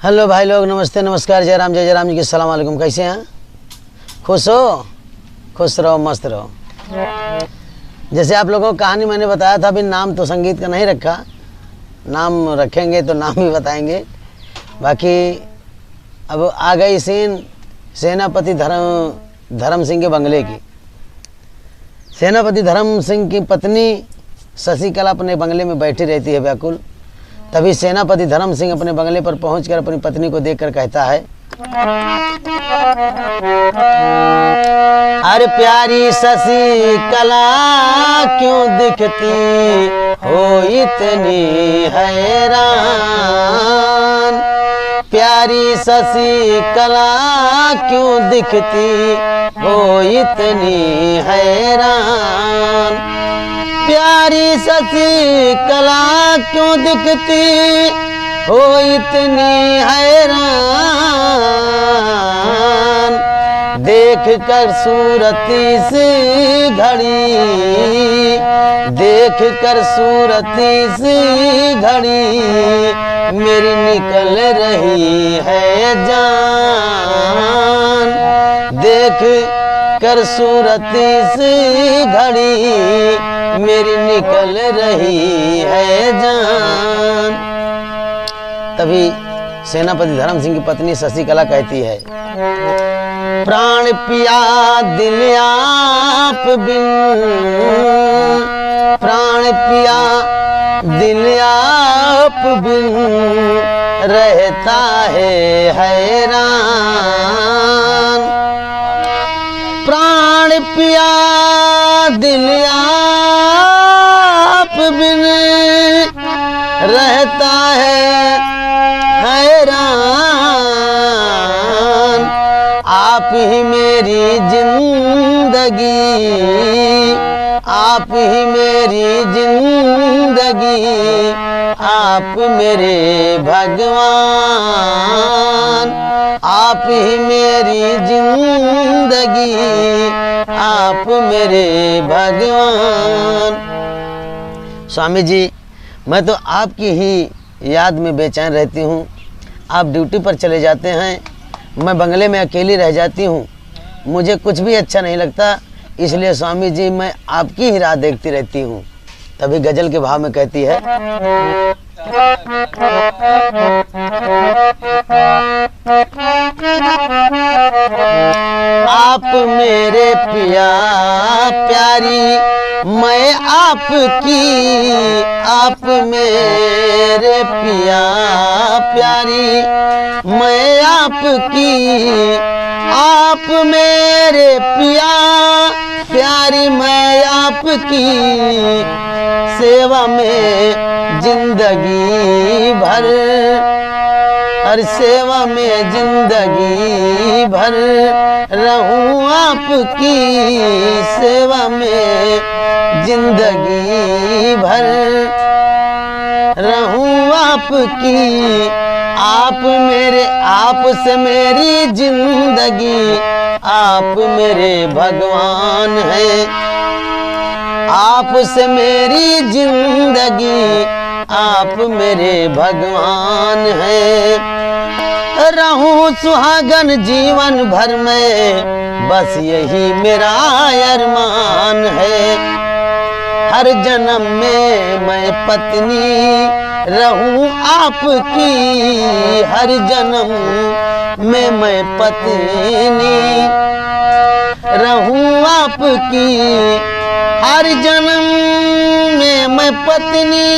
Hello भाई लोग, नमस्ते नमस्कार, जय राम जी की सलाम वालेकुम। कैसे हैं? खुश हो? खुश रहो, मस्त रहो। जैसे आप लोगों को कहानी मैंने बताया था, अभी नाम तो संगीत का नहीं रखा, नाम रखेंगे तो नाम ही बताएंगे। बाकी अब आ गई सीन सेनापति धर्म सिंह के बंगले की। सेनापति धर्म सिंह की पत्नी शशिकला अपने बंगले में बैठी रहती है व्याकुल। तभी सेनापति धर्म सिंह अपने बंगले पर पहुंचकर अपनी पत्नी को देखकर कहता है, अरे प्यारी शशिकला क्यों दिखती हो इतनी हैरान, प्यारी शशिकला क्यों दिखती हो इतनी हैरान, प्यारी शशिकला क्यों दिखती हो इतनी हैरान, देख कर सूरती सी घड़ी, देख कर सूरती सी घड़ी मेरी निकल रही है जान, देख कर सूरती सी घड़ी मेरी निकल रही है जान। तभी सेनापति धर्म सिंह की पत्नी शशिकला कहती है, प्राण पिया दिल आप बिन, प्राण पिया दिल आप बिन रहता है हैरान, प्राण पिया दिल आप बिन रहता है हैरान, आप ही मेरी जिंदगी, आप ही मेरी जिंदगी, आप मेरे भगवान, आप ही मेरी जिंदगी, आप मेरे भगवान। स्वामी जी, मैं तो आपकी ही याद में बेचैन रहती हूँ। आप ड्यूटी पर चले जाते हैं, मैं बंगले में अकेली रह जाती हूँ, मुझे कुछ भी अच्छा नहीं लगता, इसलिए स्वामी जी मैं आपकी ही राह देखती रहती हूँ। तभी गजल के भाव में कहती है, आप मेरे पिया प्यारी मैं आपकी, आप मेरे पिया प्यारी मैं आपकी, आप मेरे पिया प्यारी मैं आपकी, सेवा में जिंदगी भर, हर सेवा में जिंदगी भर रहूं आपकी, सेवा में जिंदगी भर रहूं आपकी, आप मेरे, आप से मेरी जिंदगी, आप मेरे भगवान हैं, आप से मेरी जिंदगी, आप मेरे भगवान हैं, रहूं सुहागन जीवन भर में, बस यही मेरा अरमान है, हर जन्म में मैं पत्नी रहूं आपकी, हर जन्म में मैं पत्नी रहूं आपकी, हर जन्म में मैं पत्नी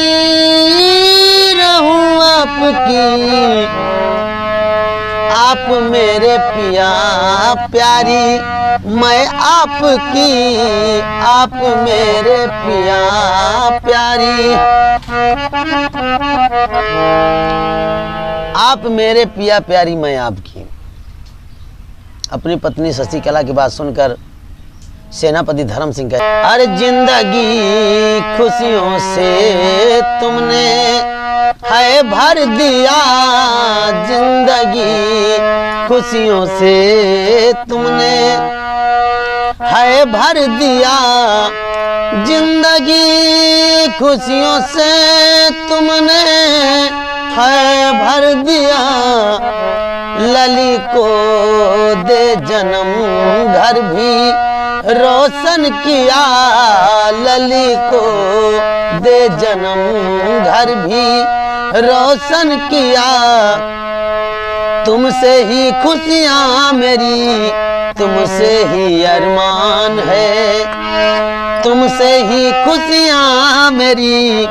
रहूं आपकी, आप मेरे पिया प्यारी मैं आपकी, आप मेरे पिया प्यारी, आप मेरे पिया प्यारी मैं आपकी। अपनी पत्नी शशिकला की बात सुनकर सेनापति धर्म सिंह कहते, अरे जिंदगी खुशियों से तुमने है भर दिया, जिंदगी खुशियों से तुमने है भर दिया, जिंदगी खुशियों से तुमने है भर दिया, लली को दे जन्म घर भी रोशन किया, लली को दे जन्म घर भी रोशन किया। तुमसे ही खुशियाँ मेरी, तुमसे ही अरमान है, तुमसे ही खुशियाँ मेरी,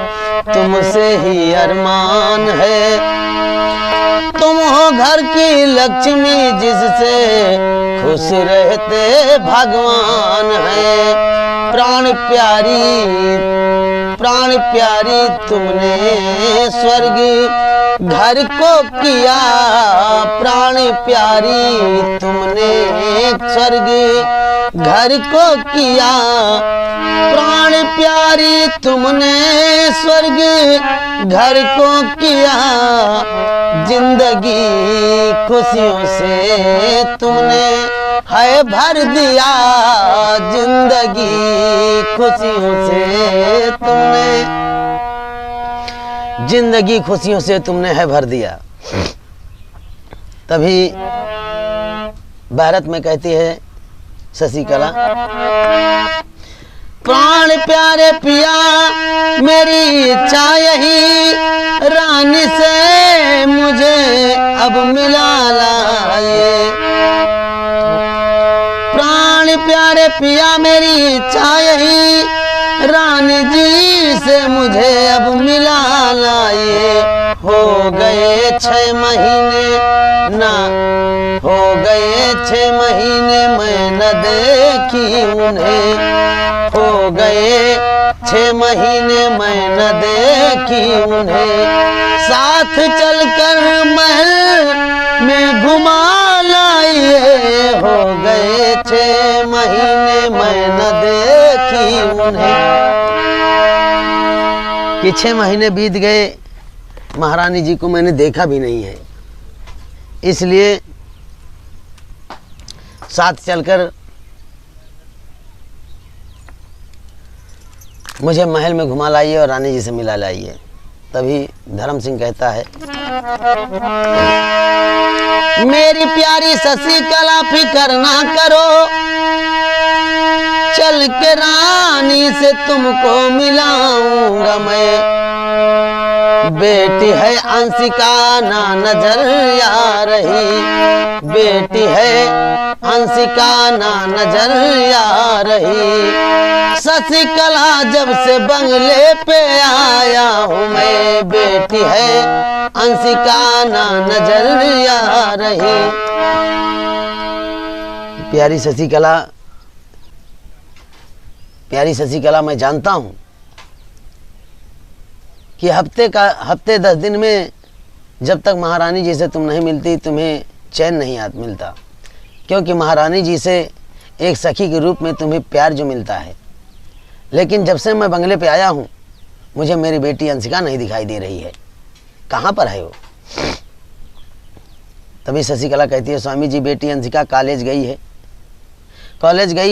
तुमसे ही अरमान है। तुम हो घर की लक्ष्मी जिससे खुश रहते भगवान है। प्राण प्यारी तुमने स्वर्ग घर को किया, प्राण प्यारी तुमने स्वर्ग घर को किया, प्राण प्यारी तुमने स्वर्ग घर को किया। जिंदगी खुशियों से तुमने है भर दिया, जिंदगी खुशियों से तुमने, जिंदगी खुशियों से तुमने है भर दिया। तभी भारत में कहती है शशिकला, प्राण प्यारे पिया मेरी इच्छा यही, रानी से मुझे अब मिला लाए। प्राण प्यारे पिया मेरी इच्छा यही, रानी जी से मुझे अब मिला लाए। हो गए 6 महीने ना, हो गए 6 महीने मैं न देखी उन्हें, हो गए 6 महीने मैं न देखी उन्हें। साथ चलकर महल में घुमा लाए, हो गए 6 महीने मैं न देखी उन्हें। कि 6 महीने बीत गए, महारानी जी को मैंने देखा भी नहीं है, इसलिए साथ चलकर मुझे महल में घुमा लाइए और रानी जी से मिला लाइए। तभी धर्म सिंह कहता है, मेरी प्यारी शशिकला फिकर ना करो, चल के रानी से तुमको मिलाऊंगा मैं। बेटी है अंशिका ना नजर आ रही, बेटी है अंशिका ना नजर आ रही। शशिकला जब से बंगले पे आया हूँ मैं, बेटी है अंशिका ना नजर आ रही। प्यारी शशिकला मैं जानता हूँ कि हफ्ते 10 दिन में जब तक महारानी जी से तुम नहीं मिलती, तुम्हें चैन नहीं मिलता, क्योंकि महारानी जी से एक सखी के रूप में तुम्हें प्यार जो मिलता है। लेकिन जब से मैं बंगले पे आया हूँ, मुझे मेरी बेटी अंशिका नहीं दिखाई दे रही है, कहाँ पर है वो? तभी शशिकला कहती है, स्वामी जी बेटी अंशिका कॉलेज गई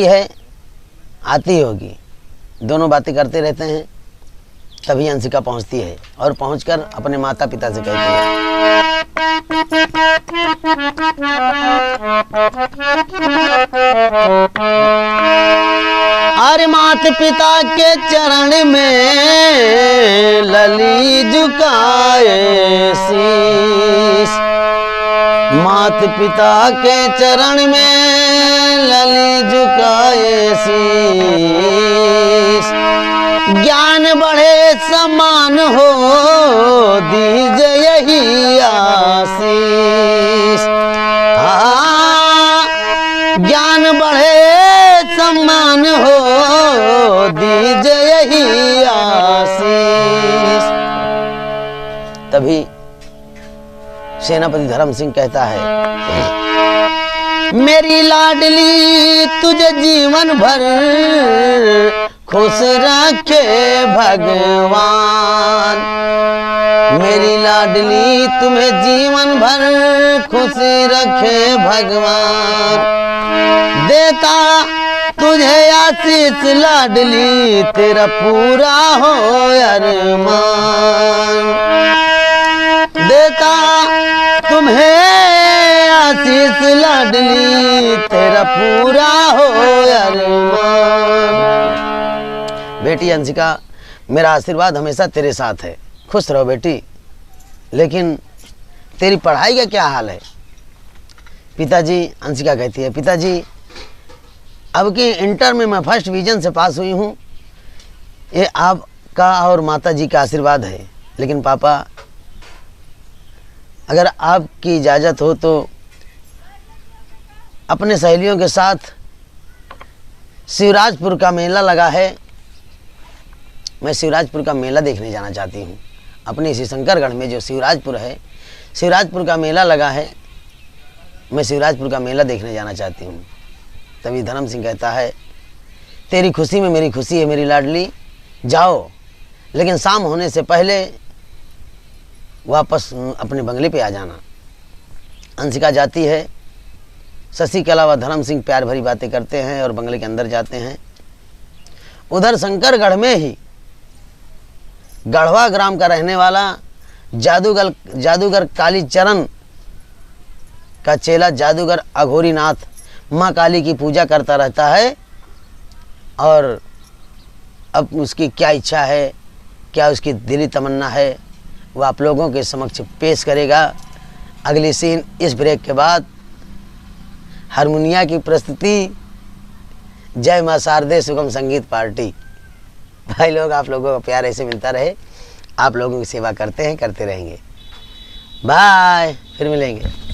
है, आती होगी, दोनों बातें करते रहते हैं। तभी अंशिका पहुंचती है और पहुंचकर अपने माता पिता से कहती है, अरे माता पिता के चरण में लली झुकाए शीश, माता पिता के चरण में लली झुकाए शीश। ज्ञान बढ़े समान हो दीजिए यही आशीष। ज्ञान बढ़े समान हो दीजिए यही आशीष। तभी सेनापति धर्म सिंह कहता है, मेरी लाडली तुझे जीवन भर खुश रखे भगवान, मेरी लाडली तुम्हें जीवन भर खुश रखे भगवान। देता तुझे आशीष लाडली, तेरा पूरा हो अरमान। देता तुम्हें आशीष लाडली, तेरा पूरा हो अरमान। बेटी अंशिका, मेरा आशीर्वाद हमेशा तेरे साथ है, खुश रहो बेटी। लेकिन तेरी पढ़ाई का क्या हाल है? पिताजी, अंशिका कहती है, पिताजी अब की इंटर में मैं फर्स्ट डिवीजन से पास हुई हूँ, ये आपका और माता जी का आशीर्वाद है। लेकिन पापा, अगर आपकी इजाज़त हो तो अपने सहेलियों के साथ शिवराजपुर का मेला लगा है, मैं शिवराजपुर का मेला देखने जाना चाहती हूँ। अपने इसी शंकरगढ़ में जो शिवराजपुर है, शिवराजपुर का मेला लगा है, मैं शिवराजपुर का मेला देखने जाना चाहती हूँ। तभी धर्म सिंह कहता है, तेरी खुशी में मेरी खुशी है मेरी लाडली, जाओ, लेकिन शाम होने से पहले वापस अपने बंगले पे आ जाना। अंशिका जाती है। शशि के अलावा धर्म सिंह प्यार भरी बातें करते हैं और बंगले के अंदर जाते हैं। उधर शंकरगढ़ में ही गढ़वा ग्राम का रहने वाला जादूगर कालीचरण का चेला जादूगर अघोरीनाथ माँ काली की पूजा करता रहता है। और अब उसकी क्या इच्छा है, क्या उसकी दिली तमन्ना है, वह आप लोगों के समक्ष पेश करेगा अगली सीन इस ब्रेक के बाद। हारमोनिया की प्रस्तुति जय मां शारदे सुगम संगीत पार्टी। भाई लोग, आप लोगों का प्यार ऐसे मिलता रहे, आप लोगों की सेवा करते हैं, करते रहेंगे। बाय, फिर मिलेंगे।